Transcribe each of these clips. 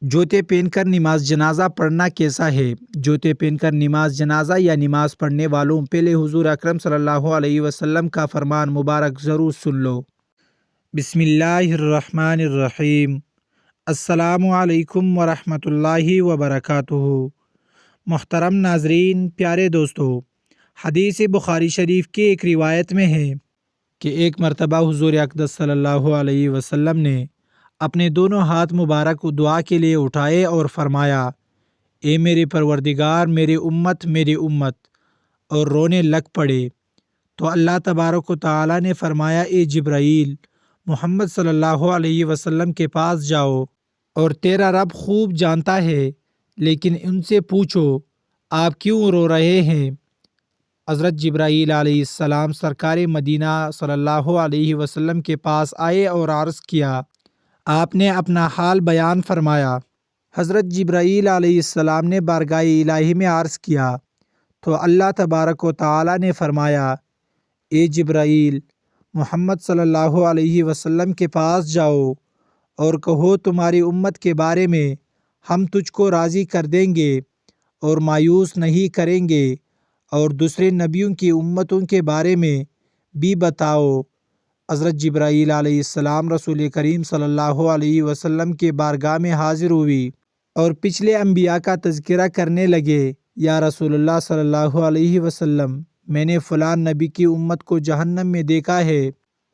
جوتے پہن کر نماز جنازہ پڑھنا کیسا ہے؟ جوتے پہن کر نماز جنازہ یا نماز پڑھنے والوں پہلے حضور اکرم صلی اللہ علیہ وسلم کا فرمان مبارک ضرور سن لو۔ بسم اللہ الرحمن الرحیم۔ السلام علیکم ورحمۃ اللہ وبرکاتہ۔ محترم ناظرین، پیارے دوستو، حدیث بخاری شریف کی ایک روایت میں ہے کہ ایک مرتبہ حضور اقدس صلی اللہ علیہ وسلم نے اپنے دونوں ہاتھ مبارک دعا کے لیے اٹھائے اور فرمایا، اے میرے پروردگار، میری امت، اور رونے لگ پڑے۔ تو اللہ تبارک و تعالیٰ نے فرمایا، اے جبرائیل، محمد صلی اللہ علیہ وسلم کے پاس جاؤ، اور تیرا رب خوب جانتا ہے، لیکن ان سے پوچھو آپ کیوں رو رہے ہیں۔ حضرت جبرائیل علیہ السلام سرکار مدینہ صلی اللہ علیہ وسلم کے پاس آئے اور عرض کیا۔ آپ نے اپنا حال بیان فرمایا۔ حضرت جبرائیل علیہ السلام نے بارگاہ الہی میں عرض کیا تو اللہ تبارک و تعالیٰ نے فرمایا، اے جبرائیل، محمد صلی اللہ علیہ وسلم کے پاس جاؤ اور کہو تمہاری امت کے بارے میں ہم تجھ کو راضی کر دیں گے اور مایوس نہیں کریں گے، اور دوسرے نبیوں کی امتوں کے بارے میں بھی بتاؤ۔ حضرت جبرائیل علیہ السلام رسول کریم صلی اللہ علیہ وسلم کے بارگاہ میں حاضر ہوئی اور پچھلے انبیاء کا تذکرہ کرنے لگے۔ یا رسول اللہ صلی اللہ علیہ وسلم، میں نے فلان نبی کی امت کو جہنم میں دیکھا ہے،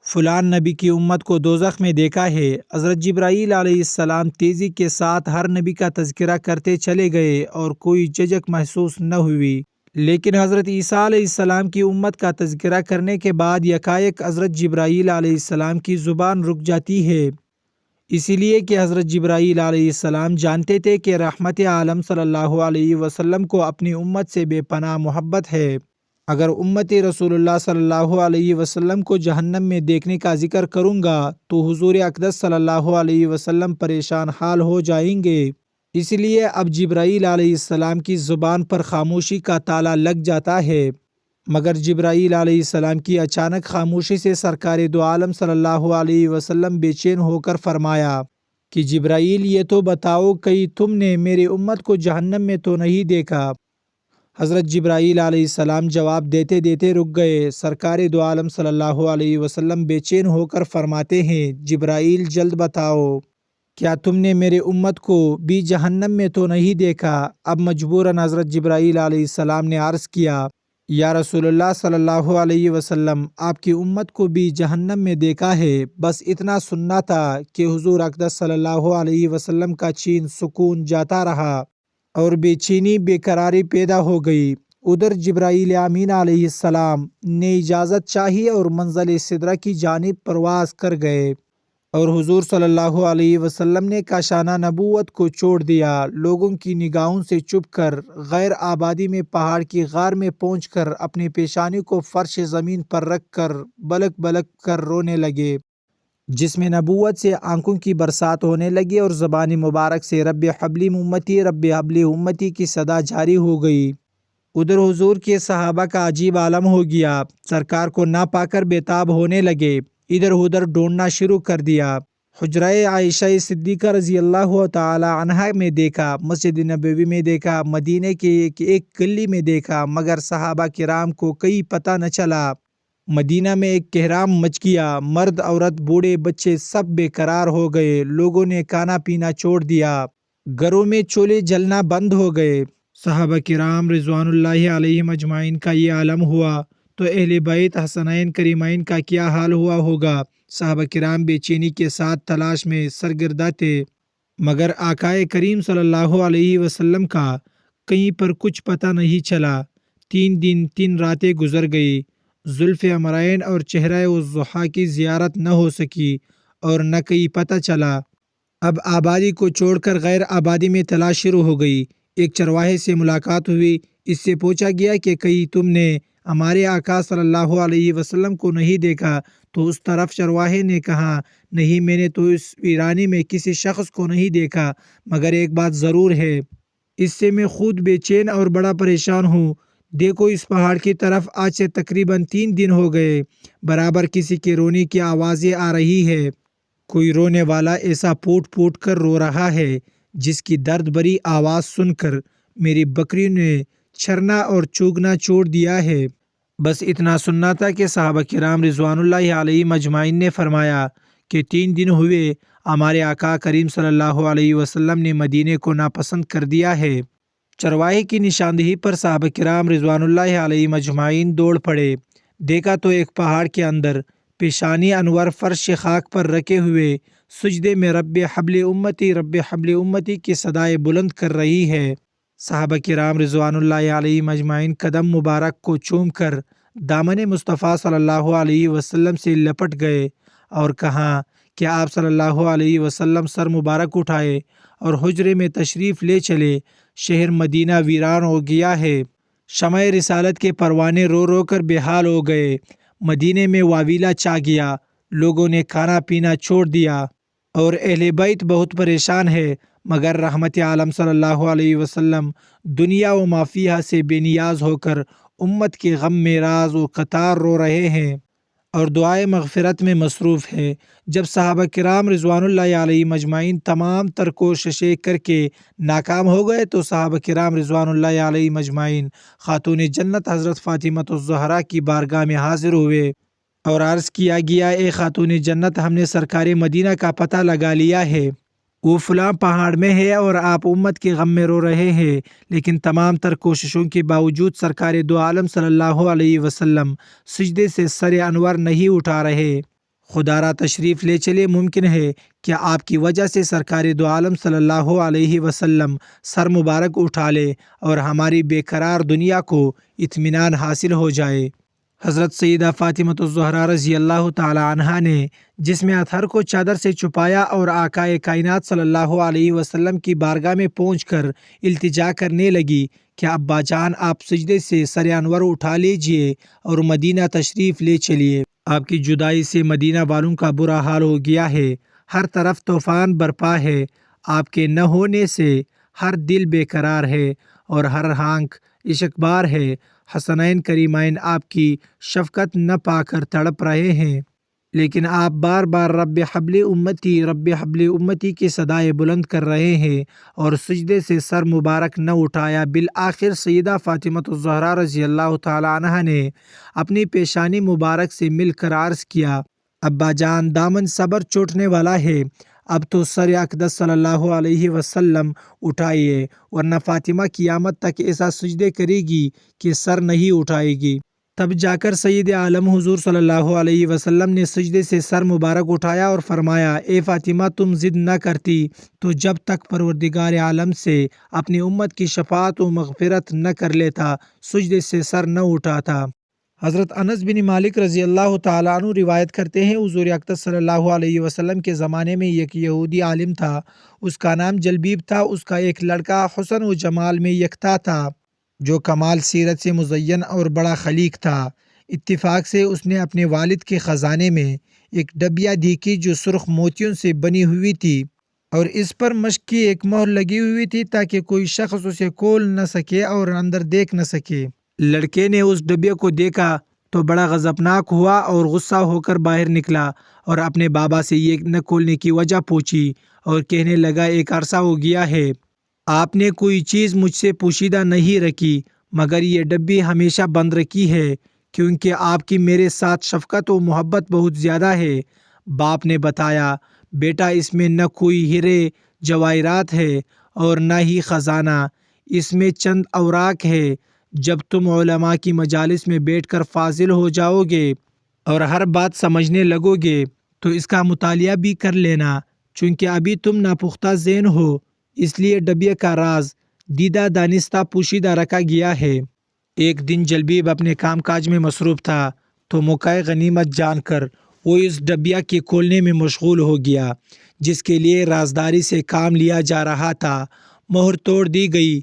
فلان نبی کی امت کو دوزخ میں دیکھا ہے۔ حضرت جبرائیل علیہ السلام تیزی کے ساتھ ہر نبی کا تذکرہ کرتے چلے گئے اور کوئی جھجک محسوس نہ ہوئی، لیکن حضرت عیسیٰ علیہ السلام کی امت کا تذکرہ کرنے کے بعد یکایک حضرت جبرائیل علیہ السلام کی زبان رک جاتی ہے، اسی لیے کہ حضرت جبرائیل علیہ السلام جانتے تھے کہ رحمت عالم صلی اللہ علیہ وسلم کو اپنی امت سے بے پناہ محبت ہے۔ اگر امت رسول اللہ صلی اللہ علیہ وسلم کو جہنم میں دیکھنے کا ذکر کروں گا تو حضور اقدس صلی اللہ علیہ وسلم پریشان حال ہو جائیں گے، اس لیے اب جبرائیل علیہ السلام کی زبان پر خاموشی کا تالا لگ جاتا ہے۔ مگر جبرائیل علیہ السلام کی اچانک خاموشی سے سرکار دو عالم صلی اللہ علیہ وسلم بے چین ہو کر فرمایا کہ جبرائیل، یہ تو بتاؤ کہیں تم نے میری امت کو جہنم میں تو نہیں دیکھا؟ حضرت جبرائیل علیہ السلام جواب دیتے دیتے رک گئے۔ سرکار دو عالم صلی اللہ علیہ وسلم بے چین ہو کر فرماتے ہیں، جبرائیل جلد بتاؤ، کیا تم نے میرے امت کو بھی جہنم میں تو نہیں دیکھا؟ اب مجبوراً حضرت جبرائیل علیہ السلام نے عرض کیا، یا رسول اللہ صلی اللہ علیہ وسلم، آپ کی امت کو بھی جہنم میں دیکھا ہے، بس اتنا سننا تھا کہ حضور اقدس صلی اللہ علیہ وسلم کا چین سکون جاتا رہا اور بے چینی بے قراری پیدا ہو گئی۔ ادھر جبرائیل امین علیہ السلام نے اجازت چاہی اور منزل سدرہ کی جانب پرواز کر گئے، اور حضور صلی اللہ علیہ وسلم نے کاشانہ نبوت کو چھوڑ دیا۔ لوگوں کی نگاہوں سے چھپ کر غیر آبادی میں پہاڑ کی غار میں پہنچ کر اپنی پیشانی کو فرش زمین پر رکھ کر بلک بلک کر رونے لگے، جس میں نبوت سے آنکھوں کی برسات ہونے لگی اور زبان مبارک سے رب حبلی امتی، رب حبلی امتی کی صدا جاری ہو گئی۔ ادھر حضور کے صحابہ کا عجیب عالم ہو گیا، سرکار کو نہ پا کر بیتاب ہونے لگے، ادھر ادھر ڈھونڈنا شروع کر دیا۔ حجرہ عائشہ صدیقہ رضی اللہ تعالی عنہا میں دیکھا، مسجد نبوی میں دیکھا، مدینہ کے ایک گلی میں دیکھا، مگر صحابہ کرام کو کہیں پتہ نہ چلا۔ مدینہ میں ایک کہرام مچ گیا، مرد عورت بوڑھے بچے سب بے قرار ہو گئے، لوگوں نے کھانا پینا چھوڑ دیا، گھروں میں چولہے جلنا بند ہو گئے۔ صحابہ کرام رضوان اللہ علیہم اجمعین کا یہ عالم ہوا تو اہل بیت حسنین کریمین کا کیا حال ہوا ہوگا۔ صحابہ کرام بے چینی کے ساتھ تلاش میں سرگردہ تھے، مگر آقا کریم صلی اللہ علیہ وسلم کا کہیں پر کچھ پتہ نہیں چلا۔ 3 دن 3 راتیں گزر گئی، زلف امرین اور چہرہ الضحیٰ کی زیارت نہ ہو سکی اور نہ کہیں پتہ چلا۔ اب آبادی کو چھوڑ کر غیر آبادی میں تلاش شروع ہو گئی۔ ایک چرواہے سے ملاقات ہوئی، اس سے پوچھا گیا کہ کہیں تم نے ہمارے آقا صلی اللہ علیہ وسلم کو نہیں دیکھا؟ تو اس طرف چرواہے نے کہا، نہیں، میں نے تو اس ویرانی میں کسی شخص کو نہیں دیکھا، مگر ایک بات ضرور ہے، اس سے میں خود بے چین اور بڑا پریشان ہوں۔ دیکھو اس پہاڑ کی طرف، آج سے تقریباً 3 دن ہو گئے، برابر کسی کے رونے کی آوازیں آ رہی ہے، کوئی رونے والا ایسا پھوٹ پھوٹ کر رو رہا ہے جس کی درد بری آواز سن کر میری بکریوں نے چھرنا اور چوگنا چھوڑ دیا ہے۔ بس اتنا سننا تھا کہ صحابہ کرام رضوان اللہ علیہم اجمعین نے فرمایا کہ 3 دن ہوئے ہمارے آقا کریم صلی اللہ علیہ وسلم نے مدینے کو ناپسند کر دیا ہے۔ چرواہے کی نشاندہی پر صحابہ کرام رضوان اللہ علیہم اجمعین دوڑ پڑے۔ دیکھا تو ایک پہاڑ کے اندر پیشانی انور فرش خاک پر رکھے ہوئے سجدے میں رب حبل امتی کی صدائے بلند کر رہی ہے۔ صحابہ کرام رضوان اللہ علیہم اجمعین قدم مبارک کو چوم کر دامن مصطفیٰ صلی اللہ علیہ وسلم سے لپٹ گئے اور کہا کہ آپ صلی اللہ علیہ وسلم سر مبارک اٹھائے اور حجرے میں تشریف لے چلے۔ شہر مدینہ ویران ہو گیا ہے۔ شمع رسالت کے پروانے رو رو کر بے حال ہو گئے۔ مدینے میں واویلا چھا گیا، لوگوں نے کھانا پینا چھوڑ دیا اور اہل بیت بہت پریشان ہے، مگر رحمت عالم صلی اللہ علیہ وسلم دنیا و ما فیہا سے بے نیاز ہو کر امت کے غم میں راز و قطار رو رہے ہیں اور دعائے مغفرت میں مصروف ہے۔ جب صحابہ کرام رضوان اللہ علیہ مجمعین تمام تر کوششیں کر کے ناکام ہو گئے تو صحابہ کرام رضوان اللہ علیہ مجمعین خاتون جنت حضرت فاطمہ الزہرا کی بارگاہ میں حاضر ہوئے اور عرض کیا گیا، اے خاتون جنت، ہم نے سرکار مدینہ کا پتہ لگا لیا ہے، وہ فلاں پہاڑ میں ہے اور آپ امت کے غم میں رو رہے ہیں، لیکن تمام تر کوششوں کے باوجود سرکار دو عالم صلی اللہ علیہ وسلم سجدے سے سر انور نہیں اٹھا رہے۔ خدا را تشریف لے چلے، ممکن ہے کہ آپ کی وجہ سے سرکار دو عالم صلی اللہ علیہ وسلم سر مبارک اٹھا لے اور ہماری بے قرار دنیا کو اطمینان حاصل ہو جائے۔ حضرت سیدہ فاطمہ الزہرا رضی اللہ تعالی عنہا نے جسم اطہر کو چادر سے چھپایا اور آقا کائنات صلی اللہ علیہ وسلم کی بارگاہ میں پہنچ کر التجا کرنے لگی کہ ابا جان، آپ سجدے سے سر انور اٹھا لیجئے اور مدینہ تشریف لے چلیے۔ آپ کی جدائی سے مدینہ والوں کا برا حال ہو گیا ہے، ہر طرف طوفان برپا ہے، آپ کے نہ ہونے سے ہر دل بے قرار ہے اور ہر آنکھ اشکبار ہے۔ حسنین کریمین آپ کی شفقت نہ پا کر تڑپ رہے ہیں، لیکن آپ بار بار رب حبل امتی کی صدائے بلند کر رہے ہیں اور سجدے سے سر مبارک نہ اٹھایا۔ بالآخر سیدہ فاطمہ الزہرا رضی اللہ تعالی عنہا نے اپنی پیشانی مبارک سے مل کر عرض کیا، ابا جان، دامن صبر چوٹنے والا ہے، اب تو سر اقدس صلی اللہ علیہ وسلم اٹھائیے، ورنہ فاطمہ قیامت تک ایسا سجدے کرے گی کہ سر نہیں اٹھائے گی۔ تب جا کر سید عالم حضور صلی اللہ علیہ وسلم نے سجدے سے سر مبارک اٹھایا اور فرمایا، اے فاطمہ، تم ضد نہ کرتی تو جب تک پروردگار عالم سے اپنی امت کی شفاعت و مغفرت نہ کر لیتا، سجدے سے سر نہ اٹھاتا۔ حضرت انس بن مالک رضی اللہ تعالیٰ عنہ روایت کرتے ہیں، حضور اقدس صلی اللہ علیہ وسلم کے زمانے میں ایک یہودی عالم تھا، اس کا نام جلبیب تھا۔ اس کا ایک لڑکا حسن و جمال میں یکتا تھا، جو کمال سیرت سے مزین اور بڑا خلیق تھا۔ اتفاق سے اس نے اپنے والد کے خزانے میں ایک ڈبیا دیکھی جو سرخ موتیوں سے بنی ہوئی تھی اور اس پر مشق کی ایک مہر لگی ہوئی تھی تاکہ کوئی شخص اسے کھول نہ سکے اور اندر دیکھ نہ سکے۔ لڑکے نے اس ڈبے کو دیکھا تو بڑا غضبناک ہوا اور غصہ ہو کر باہر نکلا اور اپنے بابا سے یہ نہ کھولنے کی وجہ پوچھی اور کہنے لگا، ایک عرصہ ہو گیا ہے آپ نے کوئی چیز مجھ سے پوشیدہ نہیں رکھی، مگر یہ ڈبی ہمیشہ بند رکھی ہے، کیونکہ آپ کی میرے ساتھ شفقت و محبت بہت زیادہ ہے۔ باپ نے بتایا، بیٹا، اس میں نہ کوئی ہیرے جواہرات ہے اور نہ ہی خزانہ، اس میں چند اوراق ہے۔ جب تم علماء کی مجالس میں بیٹھ کر فاضل ہو جاؤ گے اور ہر بات سمجھنے لگو گے تو اس کا مطالعہ بھی کر لینا، چونکہ ابھی تم ناپختہ ذہن ہو، اس لیے ڈبے کا راز دیدہ دانستہ پوشیدہ رکھا گیا ہے۔ ایک دن جلبیب اپنے کام کاج میں مصروف تھا تو موقع غنیمت جان کر وہ اس ڈبیا کے کھولنے میں مشغول ہو گیا جس کے لیے رازداری سے کام لیا جا رہا تھا۔ مہر توڑ دی گئی،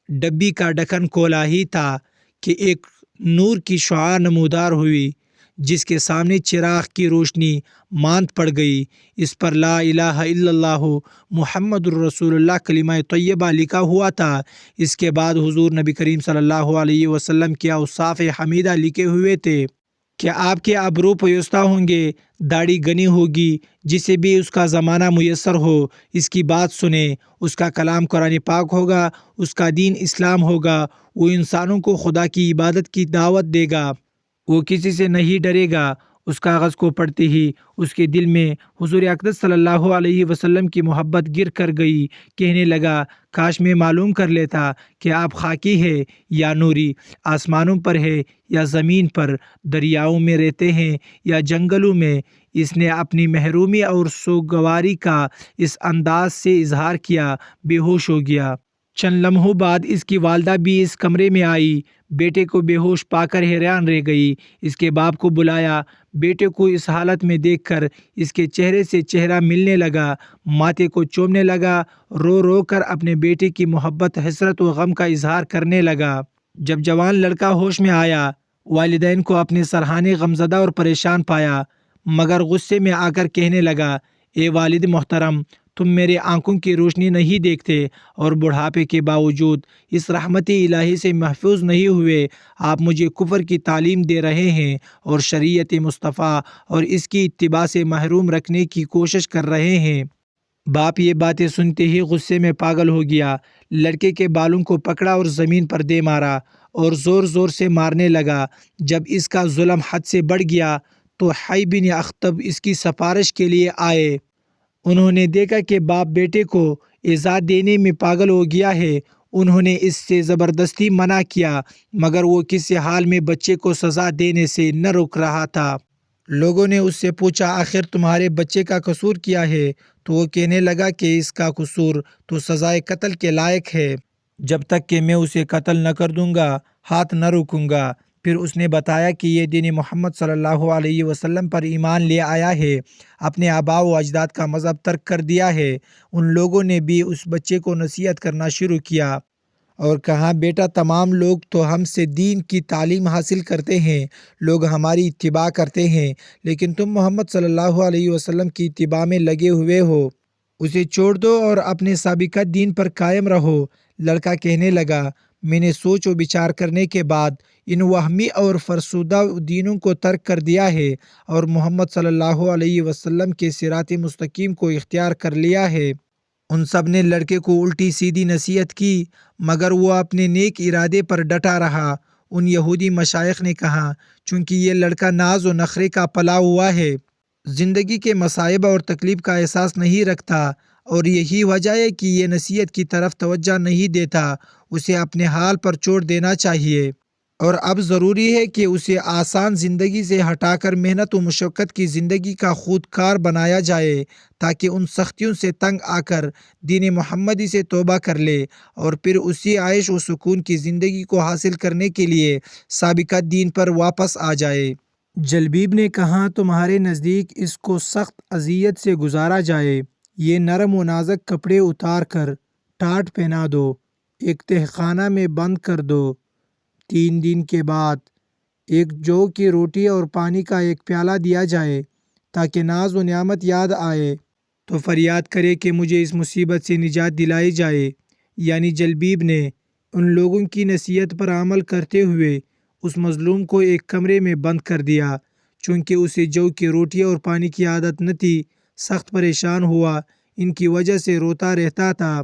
ڈبی کا ڈھکن کھولا ہی تھا کہ ایک نور کی شعاع نمودار ہوئی جس کے سامنے چراغ کی روشنی ماند پڑ گئی۔ اس پر لا الہ الا اللہ محمد الرسول اللہ کلمہ طیبہ لکھا ہوا تھا۔ اس کے بعد حضور نبی کریم صلی اللہ علیہ وسلم کے اوصاف حمیدہ لکھے ہوئے تھے۔ کہ آپ کے ابرو پیوستہ ہوں گے، داڑھی گنی ہوگی، جسے بھی اس کا زمانہ میسر ہو اس کی بات سنیں۔ اس کا کلام قرآن پاک ہوگا، اس کا دین اسلام ہوگا، وہ انسانوں کو خدا کی عبادت کی دعوت دے گا، وہ کسی سے نہیں ڈرے گا۔ اس کاغذ کو پڑھتے ہی اس کے دل میں حضور اقدس صلی اللہ علیہ وسلم کی محبت گر کر گئی۔ کہنے لگا، کاش میں معلوم کر لیتا کہ آپ خاکی ہے یا نوری، آسمانوں پر ہے یا زمین پر، دریاؤں میں رہتے ہیں یا جنگلوں میں۔ اس نے اپنی محرومی اور سوگواری کا اس انداز سے اظہار کیا، بے ہوش ہو گیا۔ چند لمحوں بعد اس کی والدہ بھی اس کمرے میں آئی، بیٹے کو بے ہوش پا کر حیران رہ گئی۔ اس کے باپ کو بلایا، بیٹے کو اس حالت میں دیکھ کر اس کے چہرے سے چہرہ ملنے لگا، ماتھے کو چومنے لگا، رو رو کر اپنے بیٹے کی محبت، حسرت و غم کا اظہار کرنے لگا۔ جب جوان لڑکا ہوش میں آیا، والدین کو اپنے سرہانے غمزدہ اور پریشان پایا، مگر غصے میں آ کر کہنے لگا، اے والد محترم، تم میرے آنکھوں کی روشنی نہیں دیکھتے اور بڑھاپے کے باوجود اس رحمت الہی سے محفوظ نہیں ہوئے۔ آپ مجھے کفر کی تعلیم دے رہے ہیں اور شریعت مصطفیٰ اور اس کی اتباع سے محروم رکھنے کی کوشش کر رہے ہیں۔ باپ یہ باتیں سنتے ہی غصے میں پاگل ہو گیا، لڑکے کے بالوں کو پکڑا اور زمین پر دے مارا اور زور زور سے مارنے لگا۔ جب اس کا ظلم حد سے بڑھ گیا تو حی بن اخطب اس کی سفارش کے لیے آئے۔ انہوں نے دیکھا کہ باپ بیٹے کو ایذا دینے میں پاگل ہو گیا ہے۔ انہوں نے اس سے زبردستی منع کیا، مگر وہ کسی حال میں بچے کو سزا دینے سے نہ رک رہا تھا۔ لوگوں نے اس سے پوچھا، آخر تمہارے بچے کا قصور کیا ہے؟ تو وہ کہنے لگا کہ اس کا قصور تو سزائے قتل کے لائق ہے، جب تک کہ میں اسے قتل نہ کر دوں گا ہاتھ نہ روکوں گا۔ پھر اس نے بتایا کہ یہ دین محمد صلی اللہ علیہ وسلم پر ایمان لے آیا ہے، اپنے آباء و اجداد کا مذہب ترک کر دیا ہے۔ ان لوگوں نے بھی اس بچے کو نصیحت کرنا شروع کیا اور کہا، بیٹا، تمام لوگ تو ہم سے دین کی تعلیم حاصل کرتے ہیں، لوگ ہماری اتباع کرتے ہیں، لیکن تم محمد صلی اللہ علیہ وسلم کی اتباع میں لگے ہوئے ہو، اسے چھوڑ دو اور اپنے سابقہ دین پر قائم رہو۔ لڑکا کہنے لگا، میں نے سوچ و بچار کرنے کے بعد ان وہمی اور فرسودہ دینوں کو ترک کر دیا ہے اور محمد صلی اللہ علیہ وسلم کے صراط مستقیم کو اختیار کر لیا ہے۔ ان سب نے لڑکے کو الٹی سیدھی نصیحت کی، مگر وہ اپنے نیک ارادے پر ڈٹا رہا۔ ان یہودی مشائخ نے کہا، چونکہ یہ لڑکا ناز و نخرے کا پلا ہوا ہے، زندگی کے مصائب اور تکلیف کا احساس نہیں رکھتا، اور یہی وجہ ہے کہ یہ نصیحت کی طرف توجہ نہیں دیتا، اسے اپنے حال پر چھوڑ دینا چاہیے، اور اب ضروری ہے کہ اسے آسان زندگی سے ہٹا کر محنت و مشقت کی زندگی کا خودکار بنایا جائے، تاکہ ان سختیوں سے تنگ آ کر دین محمدی سے توبہ کر لے اور پھر اسی عیش و سکون کی زندگی کو حاصل کرنے کے لیے سابقہ دین پر واپس آ جائے۔ جلبیب نے کہا، تمہارے نزدیک اس کو سخت اذیت سے گزارا جائے، یہ نرم و نازک کپڑے اتار کر ٹاٹ پہنا دو، ایک تہ خانہ میں بند کر دو، 3 دن کے بعد ایک جو کی روٹی اور پانی کا ایک پیالہ دیا جائے، تاکہ ناز و نعمت یاد آئے تو فریاد کرے کہ مجھے اس مصیبت سے نجات دلائی جائے۔ یعنی جلبیب نے ان لوگوں کی نصیحت پر عمل کرتے ہوئے اس مظلوم کو ایک کمرے میں بند کر دیا، چونکہ اسے جو کی روٹی اور پانی کی عادت نہ تھی، سخت پریشان ہوا، ان کی وجہ سے روتا رہتا تھا۔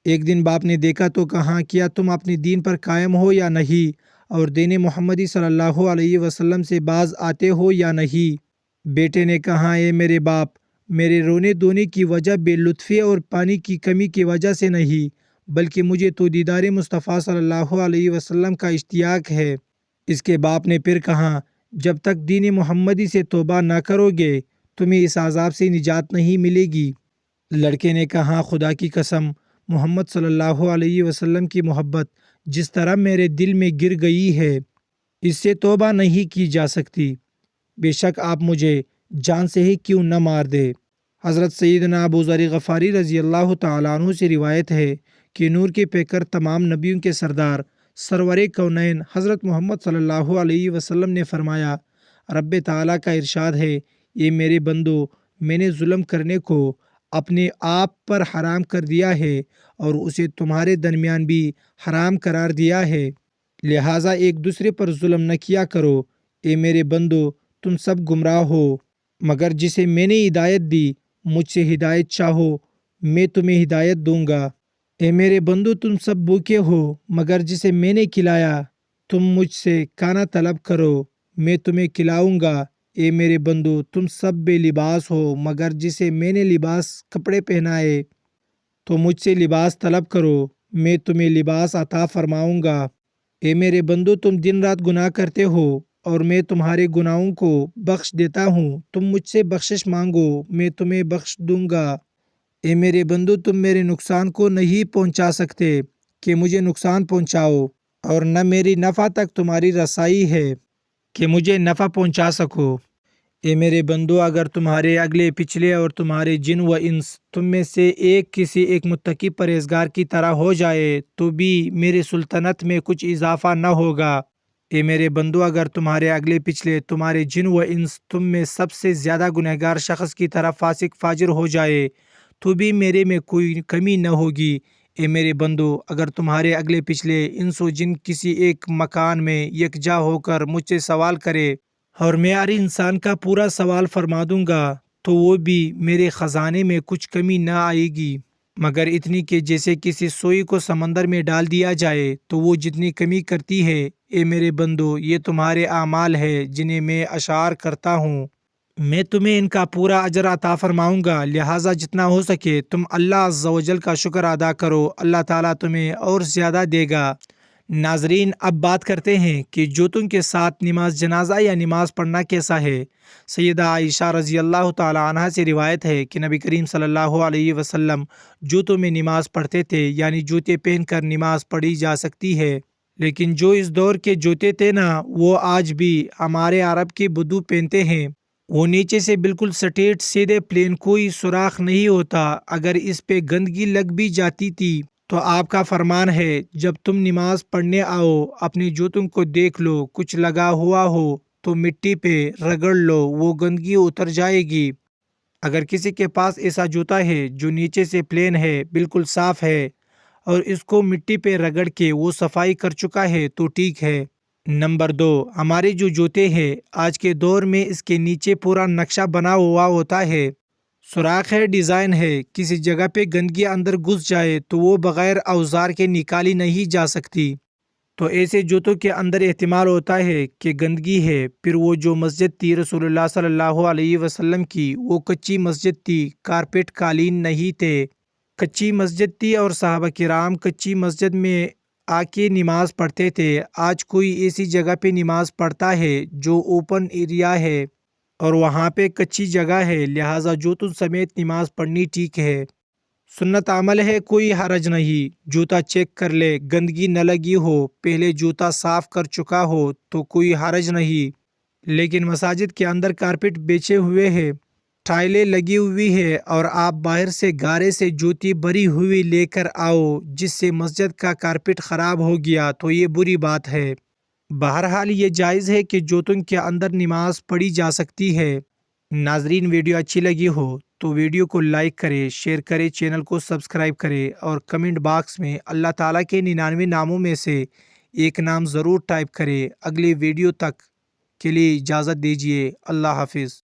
ایک دن باپ نے دیکھا تو کہا، کیا تم اپنے دین پر قائم ہو یا نہیں، اور دین محمدی صلی اللہ علیہ وسلم سے باز آتے ہو یا نہیں؟ بیٹے نے کہا، اے میرے باپ، میرے رونے دھونے کی وجہ بے لطفی اور پانی کی کمی کی وجہ سے نہیں، بلکہ مجھے تو دیدار مصطفیٰ صلی اللہ علیہ وسلم کا اشتیاق ہے۔ اس کے باپ نے پھر کہا، جب تک دین محمدی سے توبہ نہ کرو گے تمہیں اس عذاب سے نجات نہیں ملے گی۔ لڑکے نے کہا، خدا کی قسم، محمد صلی اللہ علیہ وسلم کی محبت جس طرح میرے دل میں گر گئی ہے، اس سے توبہ نہیں کی جا سکتی، بے شک آپ مجھے جان سے ہی کیوں نہ مار دے۔ حضرت سیدنا ابو ذر غفاری رضی اللہ تعالیٰ عنہ سے روایت ہے کہ نور کے پیکر، تمام نبیوں کے سردار، سرور کونین حضرت محمد صلی اللہ علیہ وسلم نے فرمایا، رب تعالیٰ کا ارشاد ہے، یہ میرے بندو، میں نے ظلم کرنے کو اپنے آپ پر حرام کر دیا ہے اور اسے تمہارے درمیان بھی حرام قرار دیا ہے، لہٰذا ایک دوسرے پر ظلم نہ کیا کرو، اے میرے بندو تم سب گمراہ ہو مگر جسے میں نے ہدایت دی، مجھ سے ہدایت چاہو میں تمہیں ہدایت دوں گا۔ اے میرے بندو تم سب بھوکے ہو مگر جسے میں نے کھلایا، تم مجھ سے کھانا طلب کرو میں تمہیں کھلاؤں گا۔ اے میرے بندو تم سب بے لباس ہو مگر جسے میں نے لباس کپڑے پہنائے، تو مجھ سے لباس طلب کرو میں تمہیں لباس عطا فرماؤں گا۔ اے میرے بندو تم دن رات گناہ کرتے ہو اور میں تمہارے گناہوں کو بخش دیتا ہوں، تم مجھ سے بخشش مانگو میں تمہیں بخش دوں گا۔ اے میرے بندو تم میرے نقصان کو نہیں پہنچا سکتے کہ مجھے نقصان پہنچاؤ، اور نہ میری نفع تک تمہاری رسائی ہے کہ مجھے نفع پہنچا سکو۔ اے میرے بندو اگر تمہارے اگلے پچھلے اور تمہارے جن و انس تم میں سے ایک کسی ایک متقی پرہیزگار کی طرح ہو جائے تو بھی میری سلطنت میں کچھ اضافہ نہ ہوگا۔ اے میرے بندو اگر تمہارے اگلے پچھلے تمہارے جن و انس تم میں سب سے زیادہ گنہگار شخص کی طرح فاسق فاجر ہو جائے تو بھی میرے میں کوئی کمی نہ ہوگی۔ اے میرے بندو اگر تمہارے اگلے پچھلے انس و جن کسی ایک مکان میں یکجا ہو کر مجھ سے سوال کرے اور میں ہر انسان کا پورا سوال فرما دوں گا تو وہ بھی میرے خزانے میں کچھ کمی نہ آئے گی مگر اتنی کہ جیسے کسی سوئی کو سمندر میں ڈال دیا جائے تو وہ جتنی کمی کرتی ہے۔ اے میرے بندو یہ تمہارے اعمال ہے جنہیں میں اشعار کرتا ہوں، میں تمہیں ان کا پورا اجر عطا فرماؤں گا، لہٰذا جتنا ہو سکے تم اللہ عز و جل کا شکر ادا کرو، اللہ تعالیٰ تمہیں اور زیادہ دے گا۔ ناظرین اب بات کرتے ہیں کہ جوتوں کے ساتھ نماز جنازہ یا نماز پڑھنا کیسا ہے۔ سیدہ عائشہ رضی اللہ تعالی عنہ سے روایت ہے کہ نبی کریم صلی اللہ علیہ وسلم جوتوں میں نماز پڑھتے تھے، یعنی جوتے پہن کر نماز پڑھی جا سکتی ہے، لیکن جو اس دور کے جوتے تھے نا وہ آج بھی ہمارے عرب کے بدو پہنتے ہیں۔ وہ نیچے سے بالکل سٹیٹ سیدھے پلین، کوئی سوراخ نہیں ہوتا، اگر اس پہ گندگی لگ بھی جاتی تھی تو آپ کا فرمان ہے جب تم نماز پڑھنے آؤ اپنے جوتوں کو دیکھ لو، کچھ لگا ہوا ہو تو مٹی پہ رگڑ لو، وہ گندگی اتر جائے گی۔ اگر کسی کے پاس ایسا جوتا ہے جو نیچے سے پلین ہے، بالکل صاف ہے، اور اس کو مٹی پہ رگڑ کے وہ صفائی کر چکا ہے تو ٹھیک ہے۔ نمبر 2، ہمارے جو جوتے ہیں آج کے دور میں اس کے نیچے پورا نقشہ بنا ہوا ہوتا ہے، سوراخ ہے، ڈیزائن ہے، کسی جگہ پہ گندگی اندر گھس جائے تو وہ بغیر اوزار کے نکالی نہیں جا سکتی، تو ایسے جوتوں کے اندر احتمال ہوتا ہے کہ گندگی ہے۔ پھر وہ جو مسجد تھی رسول اللہ صلی اللہ علیہ وسلم کی، وہ کچی مسجد تھی، کارپیٹ قالین نہیں تھے، کچی مسجد تھی، اور صحابہ کرام کچی مسجد میں آ کے نماز پڑھتے تھے۔ آج کوئی ایسی جگہ پہ نماز پڑھتا ہے جو اوپن ایریا ہے اور وہاں پہ کچی جگہ ہے، لہٰذا جوتوں سمیت نماز پڑھنی ٹھیک ہے، سنت عمل ہے، کوئی حرج نہیں۔ جوتا چیک کر لے، گندگی نہ لگی ہو، پہلے جوتا صاف کر چکا ہو تو کوئی حرج نہیں، لیکن مساجد کے اندر کارپیٹ بچھے ہوئے ہیں، ٹائلیں لگی ہوئی ہے، اور آپ باہر سے گارے سے جوتی بھری ہوئی لے کر آؤ جس سے مسجد کا کارپیٹ خراب ہو گیا تو یہ بری بات ہے۔ بہرحال یہ جائز ہے کہ جوتوں کے اندر نماز پڑھی جا سکتی ہے۔ ناظرین ویڈیو اچھی لگی ہو تو ویڈیو کو لائک کرے، شیئر کرے، چینل کو سبسکرائب کرے، اور کمنٹ باکس میں اللہ تعالیٰ کے 99 ناموں میں سے ایک نام ضرور ٹائپ کرے۔ اگلی ویڈیو تک کے لیے اجازت دیجیے، اللہ حافظ۔